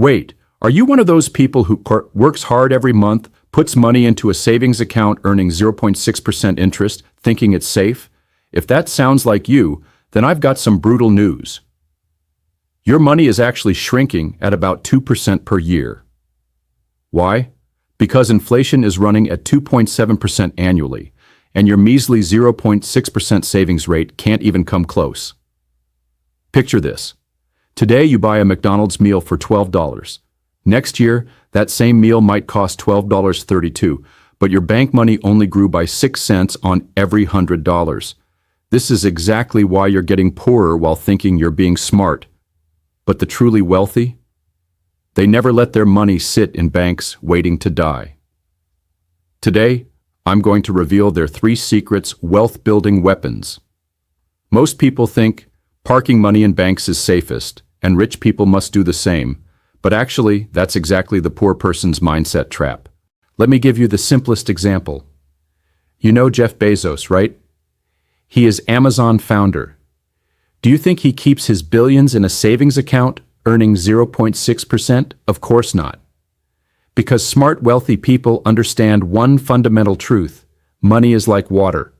Wait, are you one of those people who works hard every month, puts money into a savings account earning 0.6% interest, thinking it's safe? If that sounds like you, then I've got some brutal news. Your money is actually shrinking at about 2% per year. Why? Because inflation is running at 2.7% annually, and your measly 0.6% savings rate can't even come close. Picture this. Today you buy a McDonald's meal for $12. Next year, that same meal might cost $12.32, but your bank money only grew by 6 cents on every $100. This is exactly why you're getting poorer while thinking you're being smart. But the truly wealthy? They never let their money sit in banks waiting to die. Today, I'm going to reveal their 3 secrets wealth-building weapons. Most people think parking money in banks is safest, and rich people must do the same. But actually, that's exactly the poor person's mindset trap. Let me give you the simplest example. You know Jeff Bezos, right? He is Amazon founder. Do you think he keeps his billions in a savings account, earning 0.6%? Of course not. Because smart, wealthy people understand one fundamental truth. Money is like water.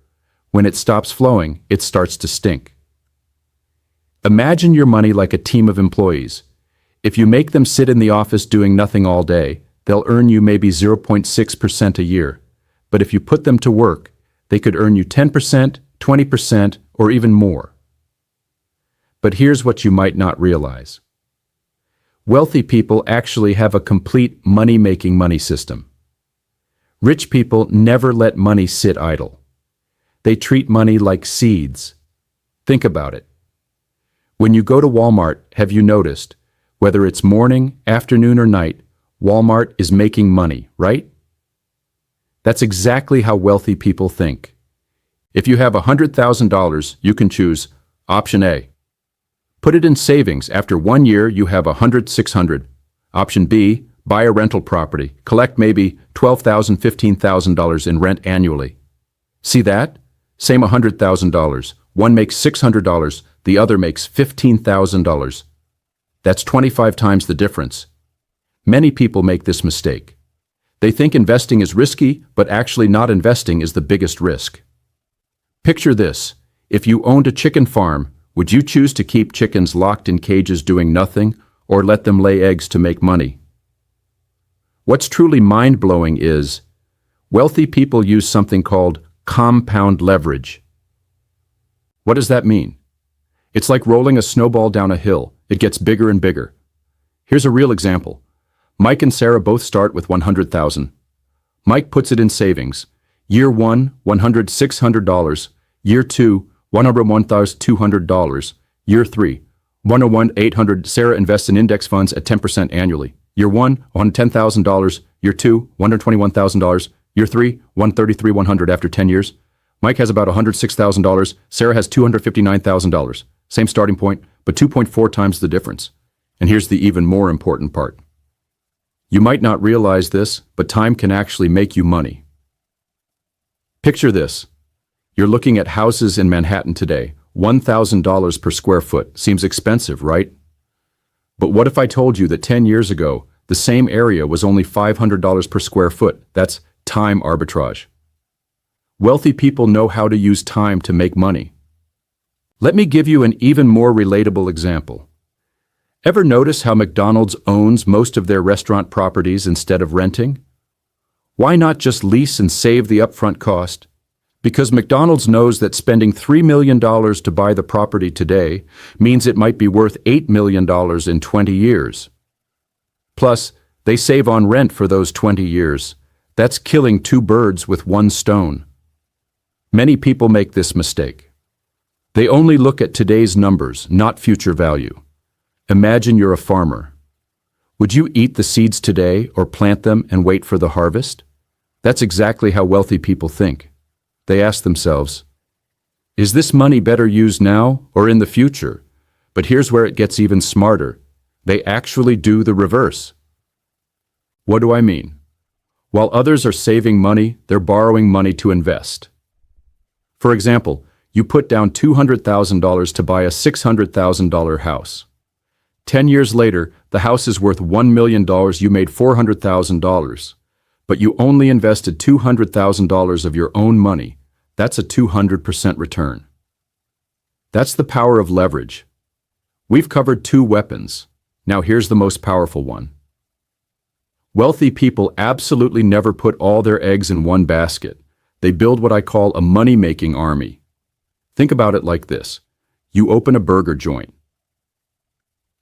When it stops flowing, it starts to stink. Imagine your money like a team of employees. If you make them sit in the office doing nothing all day, they'll earn you maybe 0.6% a year. But if you put them to work, they could earn you 10%, 20%, or even more. But here's what you might not realize. Wealthy people actually have a complete money-making money system. Rich people never let money sit idle. They treat money like seeds. Think about it. When you go to Walmart, have you noticed, whether it's morning, afternoon, or night, Walmart is making money, right? That's exactly how wealthy people think. If you have $100,000, you can choose option A. Put it in savings. After 1 year, you have $100,600. Option B, buy a rental property. Collect maybe $12,000, $15,000 in rent annually. See that? Same $100,000. One makes $600, the other makes $15,000. That's 25 times the difference. Many people make this mistake. They think investing is risky, but actually not investing is the biggest risk. Picture this. If you owned a chicken farm, would you choose to keep chickens locked in cages doing nothing, or let them lay eggs to make money? What's truly mind-blowing is, wealthy people use something called compound leverage. What does that mean? It's like rolling a snowball down a hill. It gets bigger and bigger. Here's a real example. Mike and Sarah both start with $100,000. Mike puts it in savings. Year 1, $100,600. Year 2, $101,200. Year 3, $101,800. Sarah invests in index funds at 10% annually. Year 1, $110,000. Year 2, $121,000. Year 3, $133,100 after 10 years. Mike has about $106,000. Sarah has $259,000. Same starting point, but 2.4 times the difference. And here's the even more important part. You might not realize this, but time can actually make you money. Picture this. You're looking at houses in Manhattan today. $1,000 per square foot. Seems expensive, right? But what if I told you that 10 years ago, the same area was only $500 per square foot? That's time arbitrage. Wealthy people know how to use time to make money. Let me give you an even more relatable example. Ever notice how McDonald's owns most of their restaurant properties instead of renting? Why not just lease and save the upfront cost? Because McDonald's knows that spending $3 million to buy the property today means it might be worth $8 million in 20 years. Plus, they save on rent for those 20 years. That's killing 2 birds with 1 stone. Many people make this mistake. They only look at today's numbers, not future value. Imagine you're a farmer. Would you eat the seeds today or plant them and wait for the harvest? That's exactly how wealthy people think. They ask themselves, is this money better used now or in the future? But here's where it gets even smarter. They actually do the reverse. What do I mean? While others are saving money, they're borrowing money to invest. For example, you put down $200,000 to buy a $600,000 house. 10 years later, the house is worth $1 million. You made $400,000. But you only invested $200,000 of your own money. That's a 200% return. That's the power of leverage. We've covered two weapons. Now here's the most powerful one. Wealthy people absolutely never put all their eggs in one basket. They build what I call a money-making army. Think about it like this. You open a burger joint.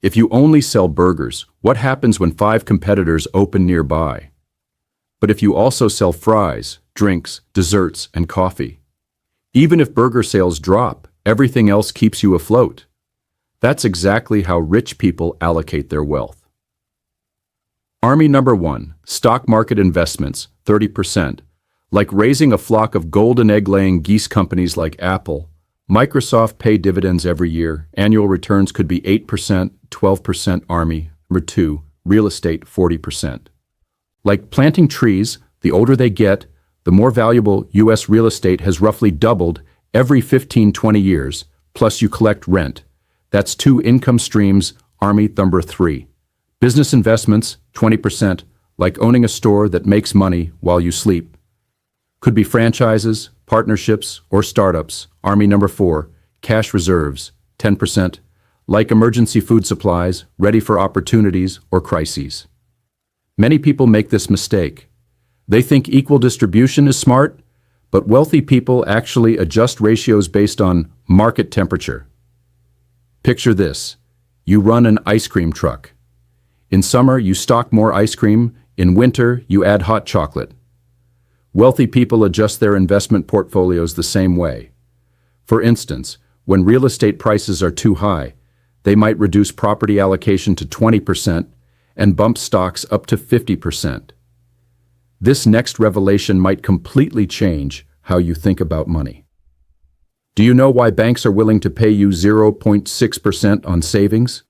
If you only sell burgers, what happens when 5 competitors open nearby? But if you also sell fries, drinks, desserts, and coffee, even if burger sales drop, everything else keeps you afloat. That's exactly how rich people allocate their wealth. Army number 1, stock market investments, 30%. Like raising a flock of golden egg-laying geese, companies like Apple, Microsoft pay dividends every year. Annual returns could be 8%, 12%. Army number 2, real estate, 40%. Like planting trees, the older they get, the more valuable. U.S. real estate has roughly doubled every 15-20 years, plus you collect rent. That's 2 income streams. Army number 3. Business investments, 20%, like owning a store that makes money while you sleep. Could be franchises, partnerships, or startups. Army number 4, cash reserves, 10%, like emergency food supplies, ready for opportunities or crises. Many people make this mistake. They think equal distribution is smart, but wealthy people actually adjust ratios based on market temperature. Picture this. You run an ice cream truck. In summer, you stock more ice cream. In winter, you add hot chocolate. Wealthy people adjust their investment portfolios the same way. For instance, when real estate prices are too high, they might reduce property allocation to 20% and bump stocks up to 50%. This next revelation might completely change how you think about money. Do you know why banks are willing to pay you 0.6% on savings?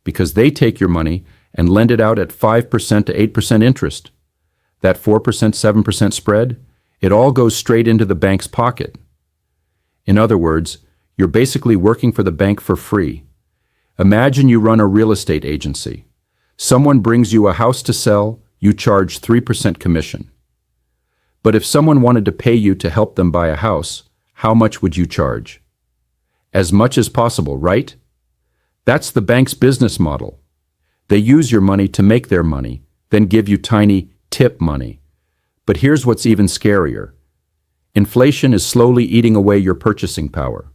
Because they take your money and lend it out at 5% to 8% interest. That 4%, 7% spread, it all goes straight into the bank's pocket. In other words, you're basically working for the bank for free. Imagine you run a real estate agency. Someone brings you a house to sell, you charge 3% commission. But if someone wanted to pay you to help them buy a house, how much would you charge? As much as possible, right? That's the bank's business model. They use your money to make their money, then give you tiny tip money. But here's what's even scarier. Inflation is slowly eating away your purchasing power.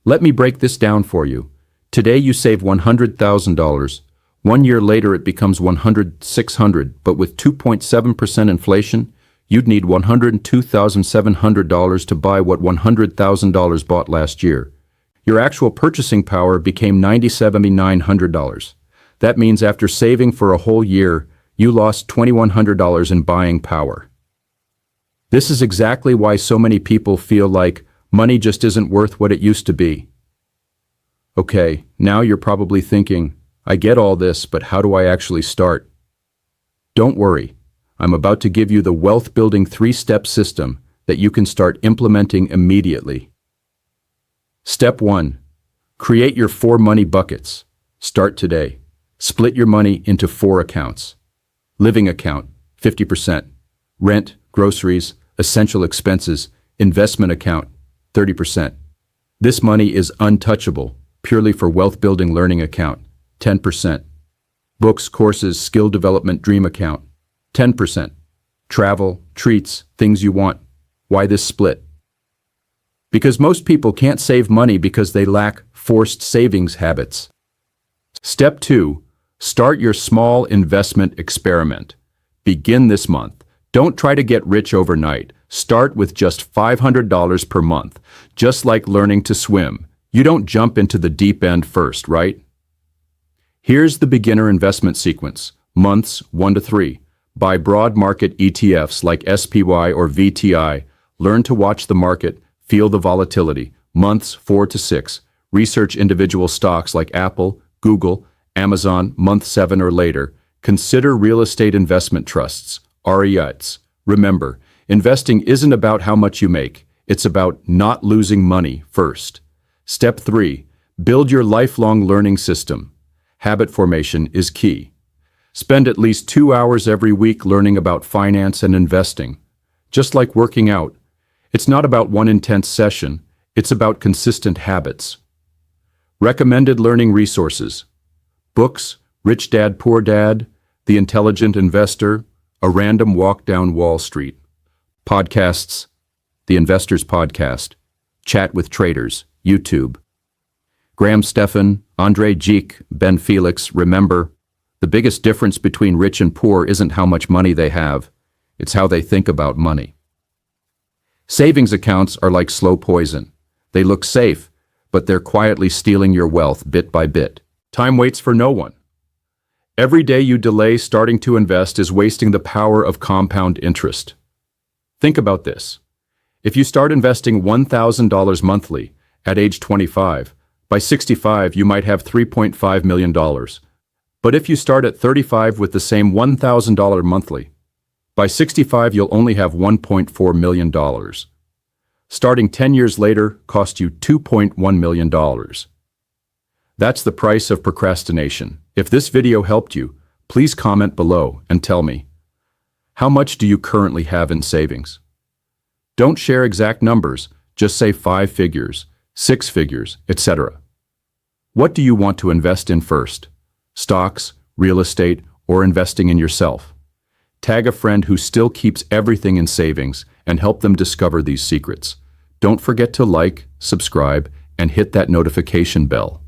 Let me break this down for you. Today you save $100,000. 1 year later it becomes $100,600, but with 2.7% inflation, you'd need $102,700 to buy what $100,000 bought last year. Your actual purchasing power became $97,900. That means after saving for a whole year, you lost $2,100 in buying power. This is exactly why so many people feel like money just isn't worth what it used to be. Okay, now you're probably thinking, I get all this, but how do I actually start? Don't worry. I'm about to give you the wealth-building 3-step system that you can start implementing immediately. Step 1. Create your 4 money buckets. Start today. Split your money into 4 accounts. Living account, 50%. Rent, groceries, essential expenses, investment account, 30%. This money is untouchable, purely for wealth-building learning account, 10%. Books, courses, skill development dream account, 10%. Travel, treats, things you want. Why this split? Because most people can't save money because they lack forced savings habits. Step 2. Start your small investment experiment. Begin this month. Don't try to get rich overnight. Start with just $500 per month. Just like learning to swim. You don't jump into the deep end first, right? Here's the beginner investment sequence. Months 1 to 3. Buy broad market ETFs like SPY or VTI. Learn to watch the market. Feel the volatility. Months 4 to 6. Research individual stocks like Apple, Google, Amazon. Month 7 or later. Consider real estate investment trusts, REITs. Remember, investing isn't about how much you make. It's about not losing money first. Step 3. Build your lifelong learning system. Habit formation is key. Spend at least 2 hours every week learning about finance and investing. Just like working out, it's not about one intense session, it's about consistent habits. Recommended learning resources. Books, Rich Dad, Poor Dad, The Intelligent Investor, A Random Walk Down Wall Street. Podcasts, The Investor's Podcast, Chat with Traders, YouTube. Graham Stephan, Andre Geek, Ben Felix. Remember, the biggest difference between rich and poor isn't how much money they have, it's how they think about money. Savings accounts are like slow poison. They look safe, but they're quietly stealing your wealth bit by bit. Time waits for no one. Every day you delay starting to invest is wasting the power of compound interest. Think about this. If you start investing $1,000 monthly at age 25, by 65 you might have $3.5 million. But if you start at 35 with the same $1,000 monthly, by 65 you'll only have $1.4 million. Starting 10 years later cost you $2.1 million. That's the price of procrastination. If this video helped you, please comment below and tell me, how much do you currently have in savings? Don't share exact numbers, just say 5 figures, 6 figures, etc. What do you want to invest in first? Stocks, real estate, or investing in yourself? Tag a friend who still keeps everything in savings and help them discover these secrets. Don't forget to like, subscribe, and hit that notification bell.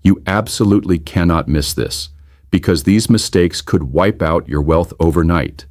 You absolutely cannot miss this, because these mistakes could wipe out your wealth overnight.